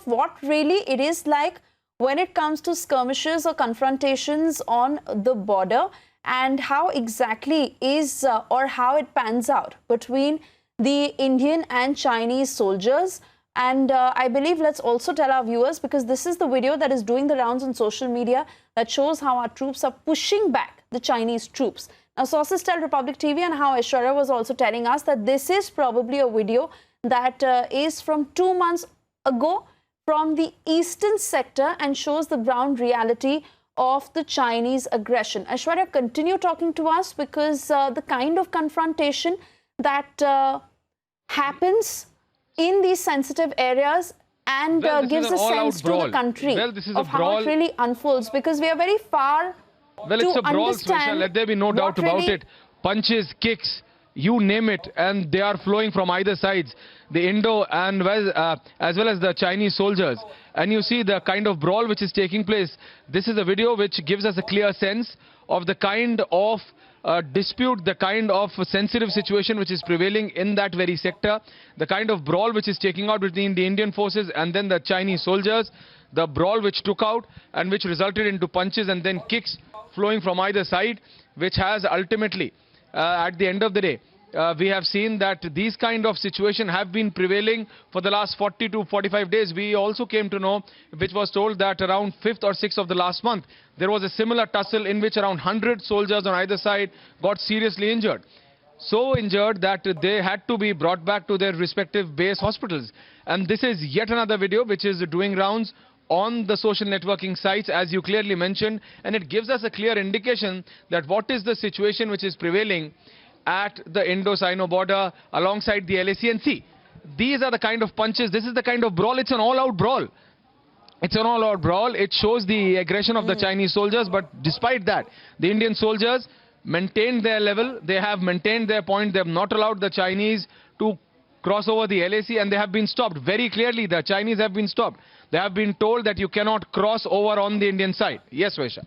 of what really it is like when it comes to skirmishes or confrontations on the border, and how exactly is or how it pans out between the Indian and Chinese soldiers. And I believe let's also tell our viewers, because this is the video that is doing the rounds on social media that shows how our troops are pushing back the Chinese troops. Now, sources tell Republic TV, and how Aishwarya was also telling us, that this is probably a video that is from 2 months ago from the eastern sector and shows the ground reality of the Chinese aggression. Aishwarya, continue talking to us, because the kind of confrontation that happens in these sensitive areas and gives a sense to the country of how it really unfolds, because we are very far it's a brawl, Swesha, let there be no doubt about it. Punches, kicks, you name it, and they are flowing from either sides, the Indo and as well as the Chinese soldiers. And you see the kind of brawl which is taking place. This is a video which gives us a clear sense of the kind of dispute, the kind of sensitive situation which is prevailing in that very sector, the kind of brawl which is taking out between the Indian forces and then the Chinese soldiers, the brawl which took out and which resulted into punches and then kicks flowing from either side, which has ultimately, at the end of the day, we have seen that these kind of situations have been prevailing for the last 40 to 45 days. We also came to know, which was told, that around 5th or 6th of the last month, there was a similar tussle in which around 100 soldiers on either side got seriously injured. So injured that they had to be brought back to their respective base hospitals. And this is yet another video which is doing rounds on the social networking sites, as you clearly mentioned, and it gives us a clear indication that what is the situation which is prevailing at the Indo-Sino border alongside the LAC. And see, these are the kind of punches, this is the kind of brawl, it's an all-out brawl. It's an all-out brawl. It shows the aggression of the Chinese soldiers, but despite that, the Indian soldiers maintained their level, they have maintained their point, they have not allowed the Chinese to cross over the LAC, and they have been stopped. Very clearly, the Chinese have been stopped. They have been told that you cannot cross over on the Indian side. Yes, Vaisha.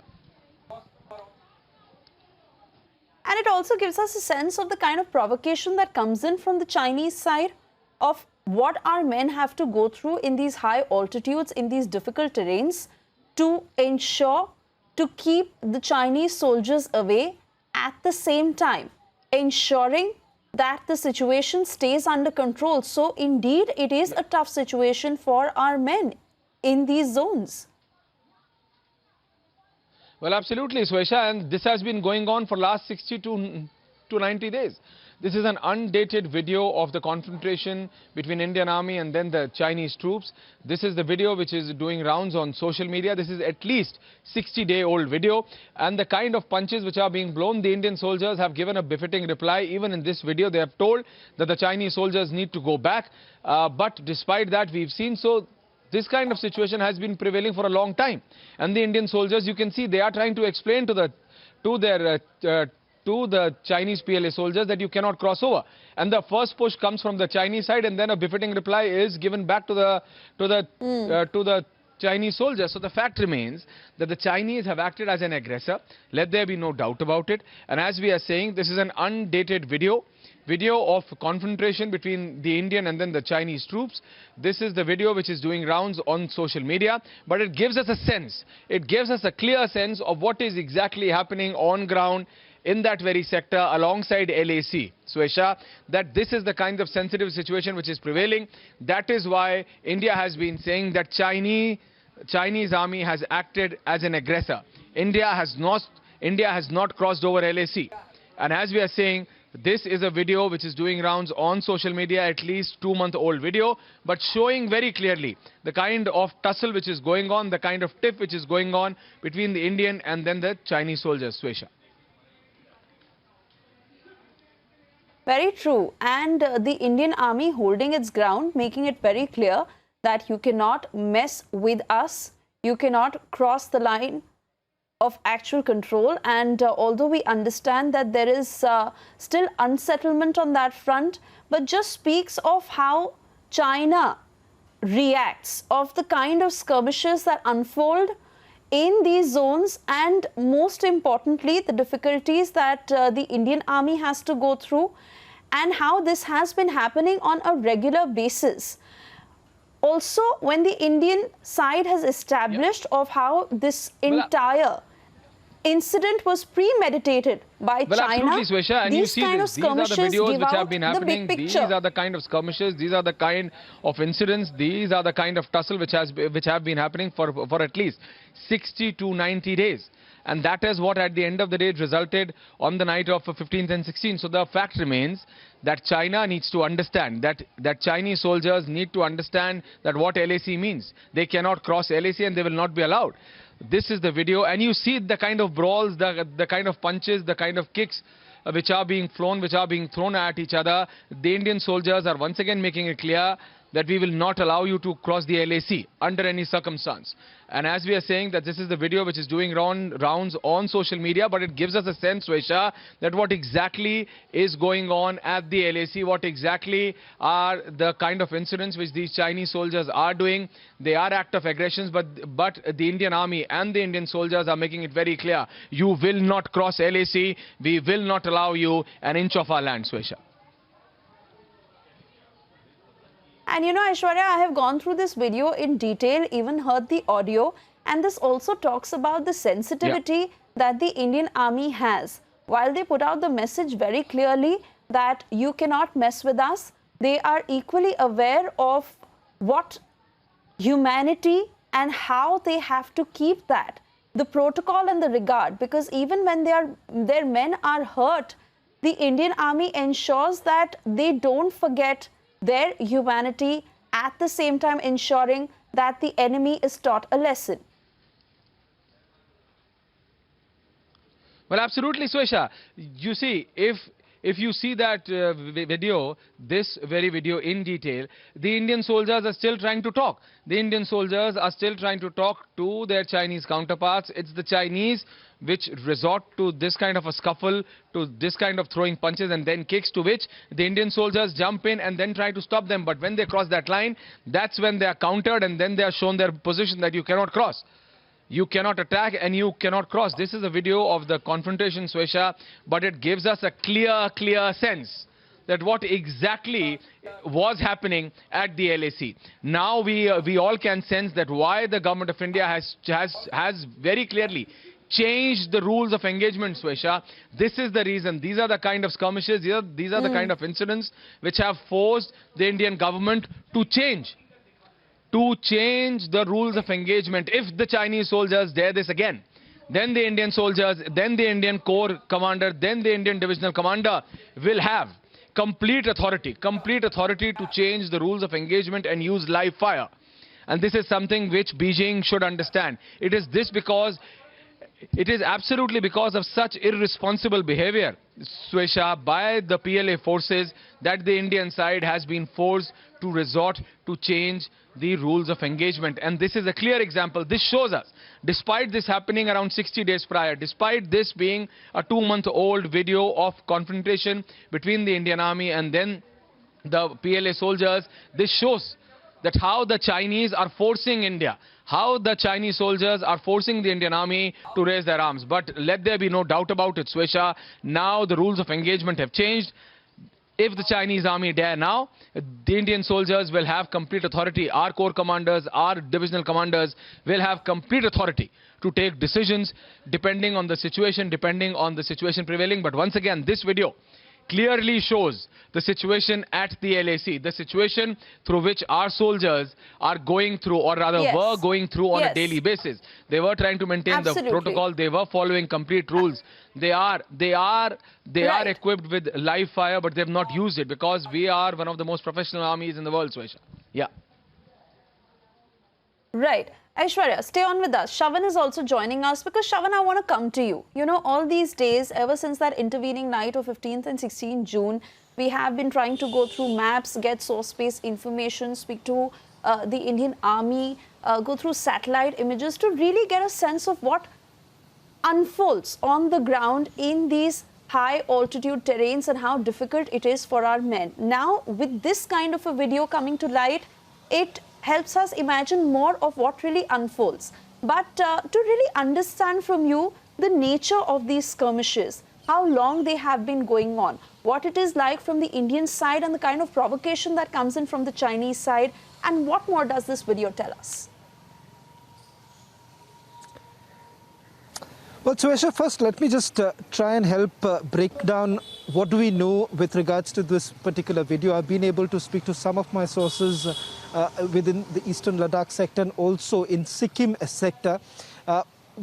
And it also gives us a sense of the kind of provocation that comes in from the Chinese side of what our men have to go through in these high altitudes, in these difficult terrains, to ensure to keep the Chinese soldiers away, at the same time ensuring that the situation stays under control. So indeed, it is a tough situation for our men in these zones. Well, absolutely, Swesha, and this has been going on for last 60 to 90 days. This is an undated video of the confrontation between Indian Army and then the Chinese troops. This is the video which is doing rounds on social media. This is at least 60-day-old video, and the kind of punches which are being blown, the Indian soldiers have given a befitting reply. Even in this video, they have told that the Chinese soldiers need to go back. But despite that, we've seen this kind of situation has been prevailing for a long time. And the Indian soldiers, you can see, they are trying to explain to the Chinese PLA soldiers that you cannot cross over. And the first push comes from the Chinese side, and then a befitting reply is given back to the Chinese soldiers. So the fact remains that the Chinese have acted as an aggressor. Let there be no doubt about it. And as we are saying, this is an undated video of confrontation between the Indian and then the Chinese troops. This is the video which is doing rounds on social media, but it gives us a sense, it gives us a clear sense of what is exactly happening on ground in that very sector alongside LAC. Swesha, that this is the kind of sensitive situation which is prevailing. That is why India has been saying that Chinese army has acted as an aggressor. India has not crossed over LAC. And as we are saying, this is a video which is doing rounds on social media, at least 2-month-old video, but showing very clearly the kind of tussle which is going on, the kind of tiff which is going on between the Indian and then the Chinese soldiers. Swesha. Very true. And the Indian Army holding its ground, making it very clear that you cannot mess with us, you cannot cross the line of actual control. And although we understand that there is still unsettlement on that front, but just speaks of how China reacts, of the kind of skirmishes that unfold in these zones, and most importantly, the difficulties that the Indian Army has to go through, and how this has been happening on a regular basis. also when the Indian side has established of how this entire incident was premeditated by China. Absolutely, Swesha, and these you see kind this. of These are the skirmishes videos give which have out been the happening. big These picture. are the kind of skirmishes. These are the kind of incidents. These are the kind of tussle which have been happening for at least 60 to 90 days. And that is what at the end of the day resulted on the night of 15th and 16th. So the fact remains that China needs to understand, that Chinese soldiers need to understand that what LAC means. They cannot cross LAC and they will not be allowed. This is the video, and you see the kind of brawls, the kind of punches, the kind of kicks which are being thrown at each other. The Indian soldiers are once again making it clear that we will not allow you to cross the LAC under any circumstance. And as we are saying that this is the video which is doing rounds on social media, but it gives us a sense, Swesha, that what exactly is going on at the LAC, what exactly are the kind of incidents which these Chinese soldiers are doing. They are act of aggressions, but the Indian army and the Indian soldiers are making it very clear, you will not cross LAC, we will not allow you an inch of our land, Swesha. And you know, Aishwarya, I have gone through this video in detail, even heard the audio, and this also talks about the sensitivity that the Indian army has. While they put out the message very clearly that you cannot mess with us, they are equally aware of what humanity and how they have to keep that, the protocol and the regard, because even when their men are hurt, the Indian army ensures that they don't forget their humanity, at the same time ensuring that the enemy is taught a lesson. Well, absolutely, Swesha. You see, if you see that video, this very video in detail, the Indian soldiers are still trying to talk. The Indian soldiers are still trying to talk to their Chinese counterparts. It's the Chinese which resort to this kind of a scuffle, to this kind of throwing punches and then kicks, to which the Indian soldiers jump in and then try to stop them. But when they cross that line, that's when they are countered and then they are shown their position that you cannot cross. You cannot attack and you cannot cross. This is a video of the confrontation, Swesha, but it gives us a clear sense that what exactly was happening at the LAC. Now we all can sense that why the government of India has very clearly changed the rules of engagement, Swesha. This is the reason. These are the kind of skirmishes, these are the kind of incidents which have forced the Indian government to change the rules of engagement. If the Chinese soldiers dare this again, then the Indian soldiers, then the Indian Corps commander, then the Indian divisional commander will have complete authority to change the rules of engagement and use live fire. And this is something which Beijing should understand. It is absolutely because of such irresponsible behavior, Swesha, by the PLA forces that the Indian side has been forced to resort to change the rules of engagement. And this is a clear example. This shows us, despite this happening around 60 days prior, despite this being a 2-month-old video of confrontation between the Indian army and then the PLA soldiers, this shows that how the Chinese are forcing India, how the Chinese soldiers are forcing the Indian army to raise their arms. But let there be no doubt about it, Swesha, now the rules of engagement have changed. If the Chinese army dare now, the Indian soldiers will have complete authority. Our corps commanders, our divisional commanders will have complete authority to take decisions depending on the situation prevailing. But once again, this video clearly shows the situation at the LAC, the situation through which our soldiers are going through, or rather were going through on a daily basis. They were trying to maintain the protocol. They were following complete rules. They are equipped with live fire, but they have not used it because we are one of the most professional armies in the world, Swesha. Yeah. Right. Aishwarya, stay on with us. Shavan is also joining us because, Shavan, I want to come to you. You know, all these days, ever since that intervening night of 15th and 16th June, we have been trying to go through maps, get source-based information, speak to the Indian army, go through satellite images to really get a sense of what unfolds on the ground in these high altitude terrains and how difficult it is for our men. Now, with this kind of a video coming to light, it helps us imagine more of what really unfolds. But to really understand from you the nature of these skirmishes, how long they have been going on, what it is like from the Indian side and the kind of provocation that comes in from the Chinese side, and what more does this video tell us? Well, Suesha, first let me just try and help break down what do we know with regards to this particular video. I've been able to speak to some of my sources within the Eastern Ladakh sector and also in Sikkim sector.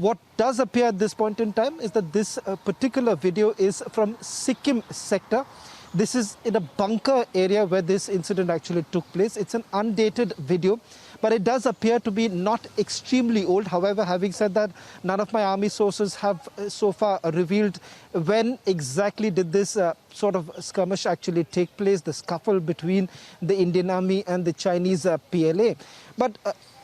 What does appear at this point in time is that this particular video is from Sikkim sector. This is in a bunker area where this incident actually took place. It's an undated video, but it does appear to be not extremely old. However, having said that, none of my army sources have so far revealed when exactly did this sort of skirmish actually take place, the scuffle between the Indian Army and the Chinese PLA. But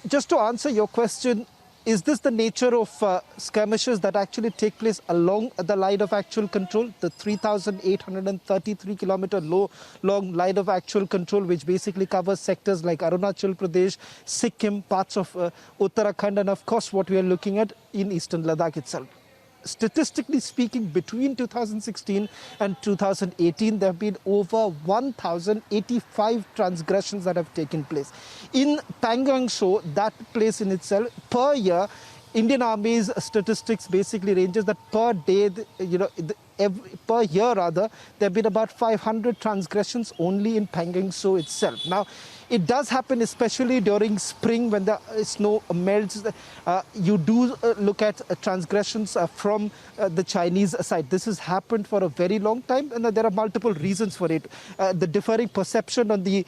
just to answer your question, is this the nature of skirmishes that actually take place along the line of actual control, the 3,833 kilometer long line of actual control, which basically covers sectors like Arunachal Pradesh, Sikkim, parts of Uttarakhand, and of course what we are looking at in Eastern Ladakh itself? Statistically speaking, between 2016 and 2018, there have been over 1,085 transgressions that have taken place. In Pangong So, that place in itself, per year, Indian Army's statistics basically ranges that per day, per year rather, there have been about 500 transgressions only in Pangong So itself. Now, it does happen especially during spring when the snow melts. You do look at transgressions from the Chinese side. This has happened for a very long time, and there are multiple reasons for it. The differing perception on the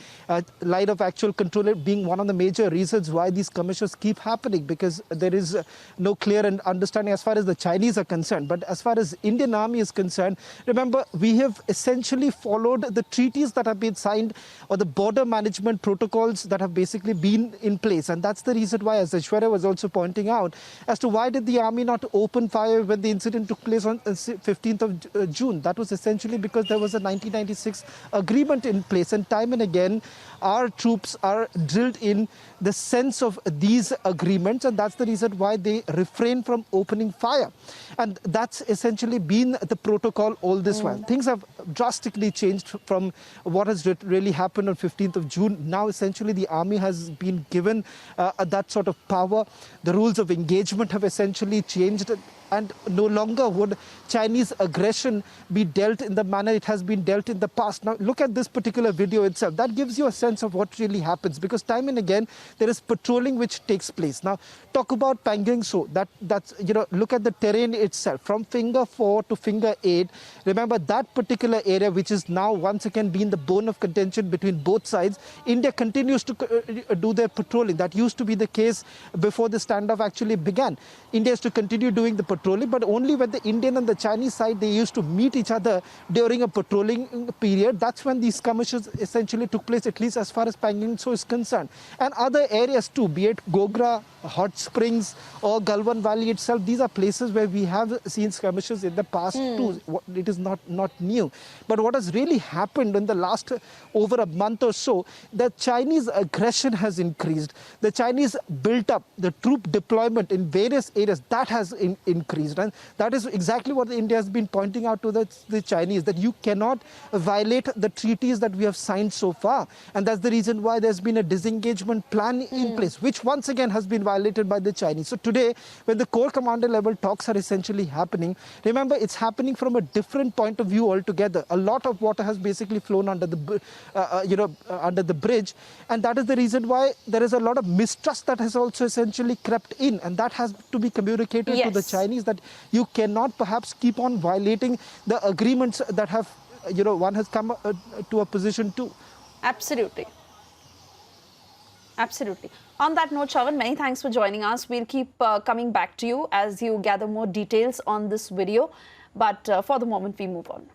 line of actual control being one of the major reasons why these skirmishes keep happening, because there is no clear understanding as far as the Chinese are concerned. But as far as Indian Army is concerned, remember, we have essentially followed the treaties that have been signed or the border management protocols that have basically been in place. And that's the reason why, as Aishwarya was also pointing out, as to why did the army not open fire when the incident took place on 15th of June. That was essentially because there was a 1996 agreement in place. And time and again, our troops are drilled in the sense of these agreements. And that's the reason why they refrain from opening fire. And that's essentially been the protocol all this while. Things have drastically changed from what has really happened on 15th of June. Now, essentially, the army has been given that sort of power. The rules of engagement have essentially changed, and no longer would Chinese aggression be dealt in the manner it has been dealt in the past. Now, look at this particular video itself. That gives you a sense of what really happens, because time and again, there is patrolling which takes place. Now, talk about Pangong So. That's look at the terrain itself. From finger 4 to finger 8, remember that particular area, which is now once again been the bone of contention between both sides. India continues to do their patrolling. That used to be the case before the standoff actually began. India is to continue doing the patrolling, but only when the Indian and the Chinese side, they used to meet each other during a patrolling period. That's when these skirmishes essentially took place, at least as far as Pangong So is concerned. And other areas too, be it Gogra, Hot Springs or Galwan Valley itself, these are places where we have seen skirmishes in the past too. It is not new. But what has really happened in the last over a month or so, the Chinese aggression has increased. The Chinese built up the troop deployment in various areas. That has increased. And that is exactly what India has been pointing out to the Chinese, that you cannot violate the treaties that we have signed so far. And that's the reason why there's been a disengagement plan in place, which once again has been violated by the Chinese. So today, when the Corps Commander level talks are essentially happening, remember, it's happening from a different point of view altogether. A lot of water has basically flown under the, under the bridge. And that is the reason why there is a lot of mistrust that has also essentially crept in. And that has to be communicated to the Chinese, that you cannot perhaps keep on violating the agreements that have, one has come to a position to. Absolutely. Absolutely. On that note, Shravan, many thanks for joining us. We'll keep coming back to you as you gather more details on this video. But for the moment, we move on.